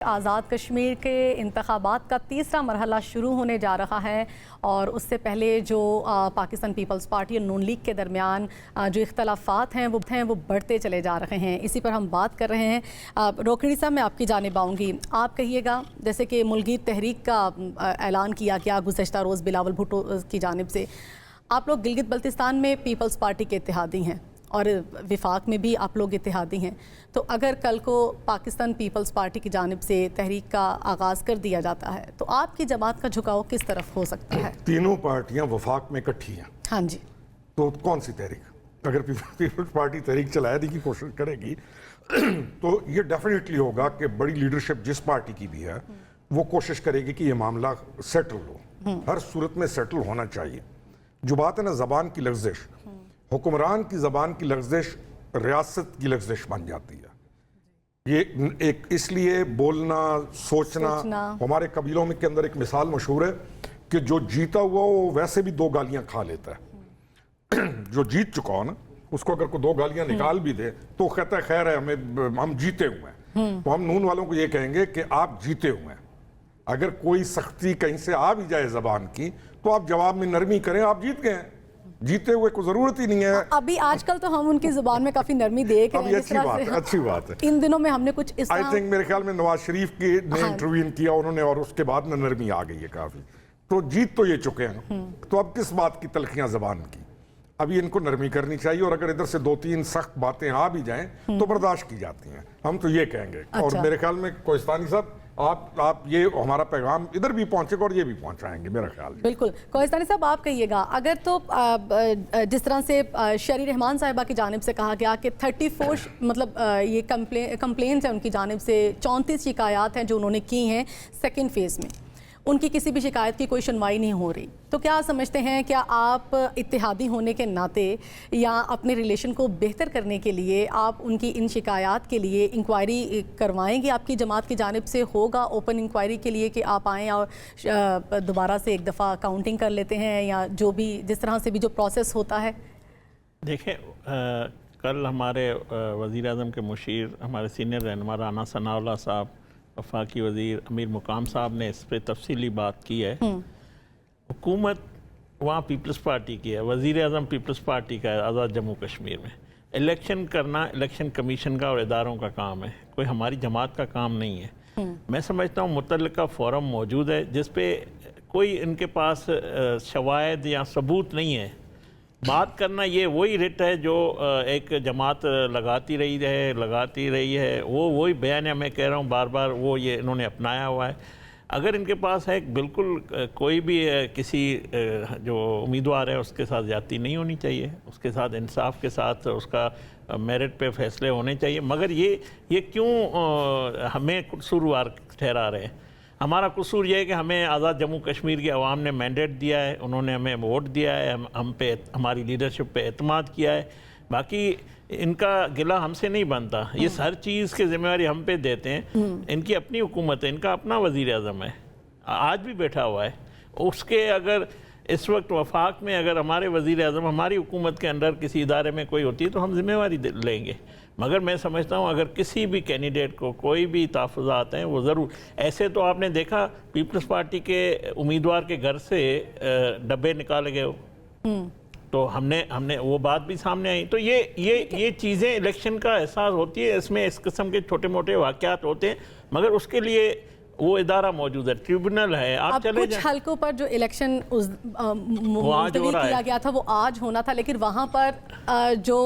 آزاد کشمیر کے انتخابات کا تیسرا مرحلہ شروع ہونے جا رہا ہے اور اس سے پہلے جو پاکستان پیپلز پارٹی اور نون لیگ کے درمیان جو اختلافات ہیں وہ بڑھتے چلے جا رہے ہیں. اسی پر ہم بات کر رہے ہیں. روکھڑی صاحب, میں آپ کی جانب آؤں گی. آپ کہیے گا, جیسے کہ ملکگیر تحریک کا اعلان کیا گیا گزشتہ روز بلاول بھٹو کی جانب سے, آپ لوگ گلگت بلتستان میں پیپلز پارٹی کے اتحادی ہیں اور وفاق میں بھی آپ لوگ اتحادی ہیں, تو اگر کل کو پاکستان پیپلز پارٹی کی جانب سے تحریک کا آغاز کر دیا جاتا ہے تو آپ کی جماعت کا جھکاؤ کس طرف ہو سکتا ہے؟ تینوں پارٹیاں وفاق میں اکٹھی ہیں. ہاں جی. تو کون سی تحریک؟ اگر پیپلز پارٹی تحریک چلانے کی کوشش کرے گی تو یہ ڈیفینیٹلی ہوگا کہ بڑی لیڈرشپ جس پارٹی کی بھی ہے وہ کوشش کرے گی کہ یہ معاملہ سیٹل ہو. ہر صورت میں سیٹل ہونا چاہیے. جو بات ہے نا زبان کی لغزش, حکمران کی زبان کی لغزش ریاست کی لغزش بن جاتی ہے. یہ ایک اس لیے بولنا سوچنا ہمارے قبیلوں میں کے اندر ایک مثال مشہور ہے کہ جو جیتا ہوا وہ ویسے بھی 2 گالیاں کھا لیتا ہے. جو جیت چکا ہو نا اس کو اگر کوئی 2 گالیاں نکال بھی دے تو کہتا ہے خیر ہے ہم جیتے ہوئے ہیں. تو ہم نون والوں کو یہ کہیں گے کہ آپ جیتے ہوئے ہیں. اگر کوئی سختی کہیں سے آ بھی جائے زبان کی تو آپ جواب میں نرمی کریں, آپ جیت گئے ہیں. جیتے ہوئے کو ضرورت ہی نہیں ہے. ابھی آج کل تو ہم ان کی زبان میں کافی نرمی دیکھ رہے ہیں. اچھی بات ہے. ان دنوں میں ہم نے کچھ آئی تھنک میرے خیال میں نواز شریف کی نے انٹروین کیا انہوں نے, اور اس کے بعد میں نرمی آ گئی ہے کافی. تو جیت تو یہ چکے ہیں, تو اب کس بات کی تلخیاں زبان کی؟ ابھی ان کو نرمی کرنی چاہیے, اور اگر ادھر سے 2-3 سخت باتیں آ بھی جائیں تو برداشت کی جاتی ہیں. ہم تو یہ کہیں گے. اور میرے خیال میں کوہستانی صاحب آپ یہ ہمارا پیغام ادھر بھی پہنچے گا اور یہ بھی پہنچائیں گے میرا خیال. بالکل. کوہستانی صاحب آپ کہیے گا, اگر تو جس طرح سے شہری رحمان صاحبہ کی جانب سے کہا گیا کہ 34 مطلب یہ کمپلینٹس ہیں ان کی جانب سے, 34 شکایات ہیں جو انہوں نے کی ہیں سیکنڈ فیز میں, ان کی کسی بھی شکایت کی کوئی سنوائی نہیں ہو رہی, تو کیا سمجھتے ہیں کیا آپ اتحادی ہونے کے ناطے یا اپنے ریلیشن کو بہتر کرنے کے لیے آپ ان کی ان شکایات کے لیے انکوائری کروائیں گے؟ آپ کی جماعت کی جانب سے ہوگا اوپن انکوائری کے لیے کہ آپ آئیں اور دوبارہ سے ایک دفعہ کاؤنٹنگ کر لیتے ہیں, یا جو بھی جس طرح سے بھی جو پروسیس ہوتا ہے؟ دیکھیں, کل ہمارے وزیر اعظم کے مشیر ہمارے سینئر رہنما رانا ثناء اللہ صاحب, وفاقی وزیر امیر مقام صاحب نے اس پہ تفصیلی بات کی ہے. حکومت وہاں پیپلز پارٹی کی ہے, وزیر اعظم پیپلز پارٹی کا ہے آزاد جموں کشمیر میں. الیکشن کرنا الیکشن کمیشن کا اور اداروں کا کام ہے, کوئی ہماری جماعت کا کام نہیں ہے. میں سمجھتا ہوں متعلقہ فورم موجود ہے جس پہ کوئی ان کے پاس شواہد یا ثبوت نہیں ہے. بات کرنا یہ وہی رٹ ہے جو ایک جماعت لگاتی رہی ہے, وہی بیان ہے. میں کہہ رہا ہوں بار بار وہ یہ انہوں نے اپنایا ہوا ہے. اگر ان کے پاس ہے بالکل کوئی بھی کسی جو امیدوار ہے اس کے ساتھ زیادتی نہیں ہونی چاہیے, اس کے ساتھ انصاف کے ساتھ اس کا میرٹ پہ فیصلے ہونے چاہیے. مگر یہ کیوں ہمیں قصوروار ٹھہرا رہے ہیں؟ ہمارا قصور یہ ہے کہ ہمیں آزاد جموں کشمیر کی عوام نے مینڈیٹ دیا ہے, انہوں نے ہمیں ووٹ دیا ہے, ہم پہ ہماری لیڈرشپ پہ اعتماد کیا ہے. باقی ان کا گلہ ہم سے نہیں بنتا, یہ ہر چیز کی ذمہ داری ہم پہ دیتے ہیں. ان کی اپنی حکومت ہے, ان کا اپنا وزیر اعظم ہے, آج بھی بیٹھا ہوا ہے. اس کے اگر اس وقت وفاق میں اگر ہمارے وزیر اعظم ہماری حکومت کے اندر کسی ادارے میں کوئی ہوتی ہے تو ہم ذمہ داری لیں گے. مگر میں سمجھتا ہوں اگر کسی بھی کینڈیڈیٹ کو کوئی بھی تحفظات ہیں وہ ضرور, ایسے تو آپ نے دیکھا پیپلز پارٹی کے امیدوار کے گھر سے ڈبے نکالے گئے ہو, تو ہم نے وہ بات بھی سامنے آئی. تو یہ چیزیں الیکشن کا احساس ہوتی ہے, اس میں اس قسم کے چھوٹے موٹے واقعات ہوتے ہیں, مگر اس کے لیے وہ ادارہ موجود ہے, ٹریبونل ہے. آپ چلے کچھ حلقوں پر جو الیکشن ملتوی کیا گیا تھا وہ آج ہونا تھا, لیکن وہاں پر جو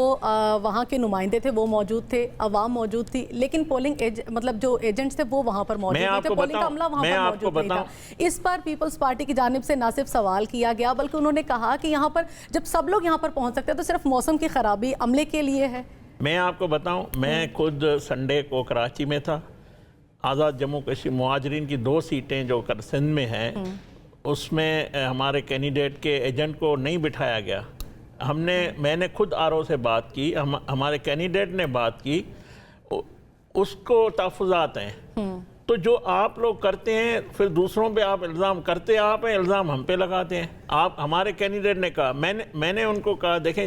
وہاں کے نمائندے تھے وہ موجود تھے, عوام موجود تھی, لیکن پولنگ مطلب جو ایجنٹس تھے وہ وہاں پر موجود نہیں تھے, پولنگ کا عملہ وہاں پر موجود نہیں تھا. اس پر پیپلز پارٹی کی جانب سے نہ صرف سوال کیا گیا بلکہ انہوں نے کہا کہ یہاں پر جب سب لوگ یہاں پر پہنچ سکتے ہیں تو صرف موسم کی خرابی عملے کے لیے ہے. میں آپ کو بتاؤں, میں خود سنڈے کو کراچی میں تھا. آزاد جموں کشمیر مہاجرین کی 2 سیٹیں جو سندھ میں ہیں اس میں ہمارے کینڈیڈیٹ کے ایجنٹ کو نہیں بٹھایا گیا. میں نے خود آر او سے بات کی, ہمارے کینڈیڈیٹ نے بات کی, اس کو تحفظات ہیں. تو جو آپ لوگ کرتے ہیں پھر دوسروں پہ آپ الزام کرتے, آپ ہیں الزام ہم پہ لگاتے ہیں. آپ ہمارے کینڈیڈیٹ نے کہا, میں نے ان کو کہا دیکھیں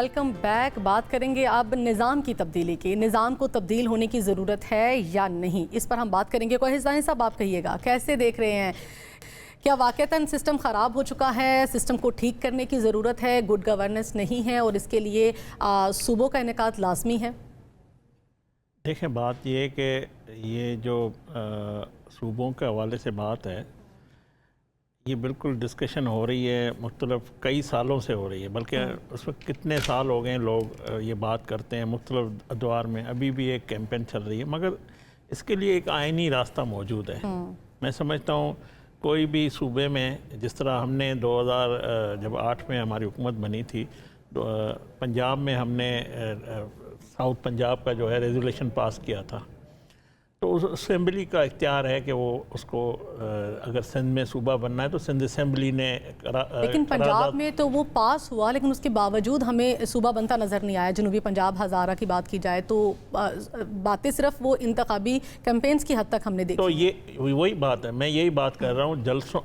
ویلکم بیک. بات کریں گے اب نظام کی تبدیلی کی. نظام کو تبدیل ہونے کی ضرورت ہے یا نہیں, اس پر ہم بات کریں گے. کوئی حسین صاحب آپ کہیے گا, کیسے دیکھ رہے ہیں؟ کیا واقعتاً سسٹم خراب ہو چکا ہے, سسٹم کو ٹھیک کرنے کی ضرورت ہے, گڈ گورننس نہیں ہے اور اس کے لیے صوبوں کا انعقاد لازمی ہے؟ دیکھیں, بات یہ ہے کہ یہ جو صوبوں کے حوالے سے بات ہے, یہ بالکل ڈسکشن ہو رہی ہے, مختلف کئی سالوں سے ہو رہی ہے, بلکہ اس وقت کتنے سال ہو گئے ہیں لوگ یہ بات کرتے ہیں مختلف ادوار میں. ابھی بھی ایک کیمپین چل رہی ہے, مگر اس کے لیے ایک آئینی راستہ موجود ہے. میں سمجھتا ہوں کوئی بھی صوبے میں, جس طرح ہم نے 2008 میں ہماری حکومت بنی تھی, پنجاب میں ہم نے ساؤتھ پنجاب کا جو ہے ریزولیشن پاس کیا تھا, تو اس اسمبلی کا اختیار ہے کہ وہ اس کو اگر سندھ میں صوبہ بننا ہے تو سندھ اسمبلی نے لیکن پنجاب میں تو وہ پاس ہوا, لیکن اس کے باوجود ہمیں صوبہ بنتا نظر نہیں آیا. جنوبی پنجاب ہزارہ کی بات کی جائے تو باتیں صرف وہ انتخابی کیمپینز کی حد تک ہم نے دیکھی. تو یہ وہی بات ہے, میں یہی بات کر رہا ہوں, جلسوں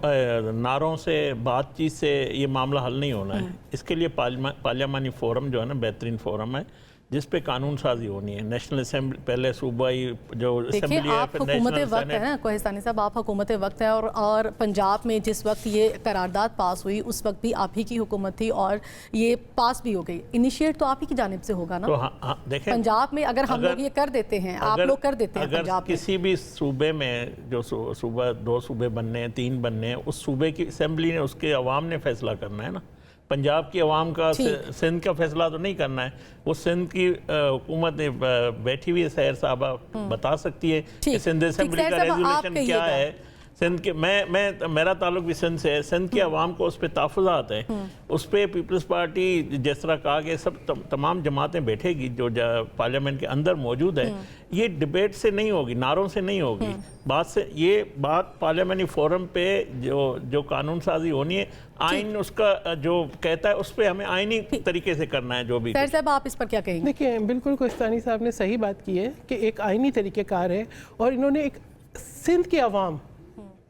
نعروں سے, بات چیت سے یہ معاملہ حل نہیں ہونا ہے. اس کے لیے پارلیمانی فورم جو ہے نا, بہترین فورم ہے جس پہ قانون سازی ہونی ہے. نیشنل اسمبلی پہلے صوبائی جو اسمبلی ہے, آپ حکومت وقت ہے نا کوہستانی صاحب, آپ حکومت وقت ہے, اور پنجاب میں جس وقت یہ قرارداد پاس ہوئی اس وقت بھی آپ ہی کی حکومت تھی اور یہ پاس بھی ہو گئی. انیشیٹ تو آپ ہی کی جانب سے ہوگا نا. دیکھیں, پنجاب میں اگر ہم لوگ یہ کر دیتے ہیں, آپ لوگ کر دیتے ہیں اگر کسی بھی صوبے میں جو صوبہ 2 صوبے بننے ہیں, 3 بننے ہیں, اس صوبے کی اسمبلی نے, اس کے عوام نے فیصلہ کرنا ہے نا. پنجاب کی عوام کا سندھ کا فیصلہ تو نہیں کرنا ہے. وہ سندھ کی حکومت نے بیٹھی ہوئی سحر صاحبہ بتا سکتی ہے کہ سندھ اسمبلی کا ریزولیشن کیا ہے. سندھ کے میرا تعلق بھی سندھ سے ہے. سندھ کی عوام کو اس پہ تحفظات ہیں, اس پہ پیپلز پارٹی جس طرح کہا کہ سب تمام جماعتیں بیٹھے گی جو پارلیمنٹ کے اندر موجود ہے. یہ ڈیبیٹ سے نہیں ہوگی, نعروں سے نہیں ہوگی, بات سے. یہ بات پارلیمانی فورم پہ جو قانون سازی ہونی ہے, آئین اس کا جو کہتا ہے اس پہ ہمیں آئینی طریقے سے کرنا ہے جو بھی. سر صاحب آپ اس پر کیا کہیں گے؟ دیکھیں, بالکل کوہستانی صاحب نے صحیح بات کی ہے کہ ایک آئینی طریقہ کار ہے, اور انہوں نے ایک سندھ کے عوام,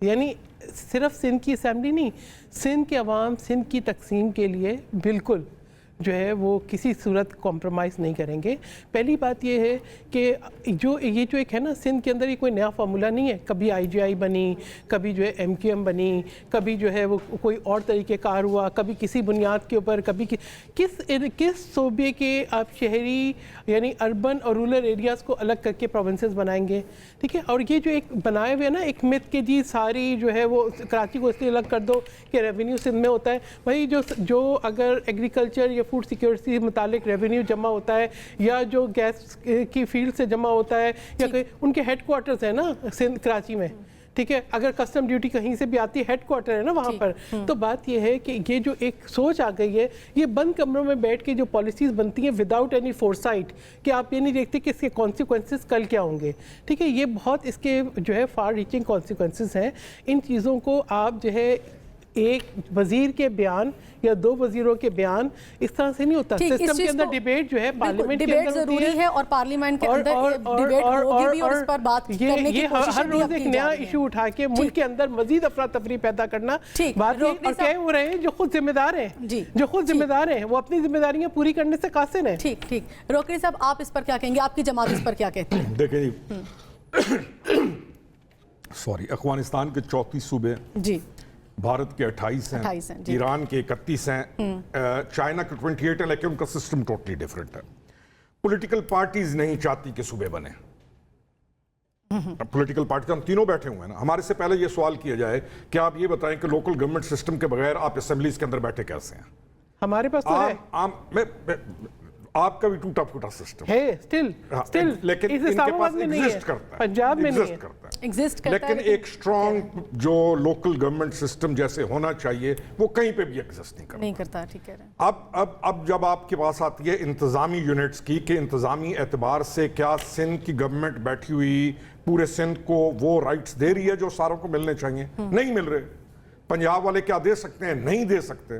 یعنی صرف سندھ کی اسمبلی نہیں, سندھ کے عوام سندھ کی تقسیم کے لیے بالکل جو ہے وہ کسی صورت کمپرومائز نہیں کریں گے. پہلی بات یہ ہے کہ یہ جو ایک ہے نا, سندھ کے اندر یہ کوئی نیا فارمولہ نہیں ہے. کبھی IGI بنی, کبھی جو ہے MQM بنی, کبھی جو ہے وہ کوئی اور طریقہ کار ہوا, کبھی کسی بنیاد کے اوپر, کبھی کس صوبے کے آپ شہری یعنی اربن اور رورل ایریاز کو الگ کر کے پروونسز بنائیں گے. ٹھیک ہے, اور یہ جو ایک بنائے ہوئے نا ایک مت کہ جی ساری جو ہے وہ کراچی کو اس لیے الگ کر دو کہ ریونیو سندھ میں ہوتا ہے. بھائی جو اگر ایگریکلچر یا فوڈ سیکیورٹی سے متعلق ریونیو جمع ہوتا ہے, یا جو گیس کی فیلڈ سے جمع ہوتا ہے, یا ان کے ہیڈ کوارٹرز ہیں نا سندھ کراچی میں, ٹھیک ہے, اگر کسٹم ڈیوٹی کہیں سے بھی آتی ہے, ہیڈ کوارٹر ہے نا وہاں پر. تو بات یہ ہے کہ یہ جو ایک سوچ آ گئی ہے, یہ بند کمروں میں بیٹھ کے جو پالیسیز بنتی ہیں وداؤٹ اینی فورسائٹ, کہ آپ یہ نہیں دیکھتے کہ اس کے کانسیکوینسز کل کیا ہوں گے. ٹھیک ہے, یہ بہت اس کے جو ہے فار ریچنگ کانسیکوینسز ہیں. ان چیزوں کو آپ جو ہے ایک وزیر کے بیان یا 2 وزیروں کے بیان اس طرح سے نہیں ہوتا. سسٹم کے اندر ڈیبیٹ جو ہے پارلیمنٹ کے اندر ضروری ہے, اور پارلیمنٹ کے اندر ڈیبیٹ ہوگی بھی, اور اس پر بات کرنے کی کوشش ہر روز ایک نیا ایشو اٹھا کے ملک کے اندر مزید افراتفری پیدا کرنا. بات یہ, اور کہہ ہو رہے ہیں جو خود ذمہ دار ہیں, جو خود ذمہ دار ہیں وہ اپنی ذمہ داریاں پوری کرنے سے قاصر ہیں. ٹھیک ٹھیک. روکری صاحب آپ اس پر کیا کہیں گے, آپ کی جماعت اس پر کیا کہتی ہے؟ دیکھیں جی, افغانستان کے 34 صوبے, جی, بھارت کے 28 ہیں, ایران کے 31 ہیں, چائنا کے 28 ہیں, لیکن ان کا سسٹم ٹوٹلی ڈیفرنٹ ہے. پولیٹیکل پارٹیز نہیں چاہتی کہ صوبے بنے. پولیٹیکل پارٹیز, ہم تینوں بیٹھے ہوئے ہیں نا, ہمارے سے پہلے یہ سوال کیا جائے کہ آپ یہ بتائیں کہ لوکل گورنمنٹ سسٹم کے بغیر آپ اسمبلیز کے اندر بیٹھے کیسے ہیں؟ ہمارے پاس تو ہے, آپ کا بھی ٹوٹا پھوٹا سسٹم ہے اسٹل, لیکن ان کے پاس ایگزسٹ کرتا ہے, پنجاب میں نہیں ہے, لیکن ایک اسٹرانگ جو لوکل گورنمنٹ سسٹم جیسے ہونا چاہیے وہ کہیں پہ بھی ایگزسٹ نہیں کرتا. ٹھیک ہے. اب جب آپ کے پاس آتی ہے انتظامی یونٹس کی, کہ انتظامی اعتبار سے کیا سندھ کی گورنمنٹ بیٹھی ہوئی پورے سندھ کو وہ رائٹس دے رہی ہے جو ساروں کو ملنے چاہیے؟ نہیں مل رہے. پنجاب والے کیا دے سکتے ہیں؟ نہیں دے سکتے.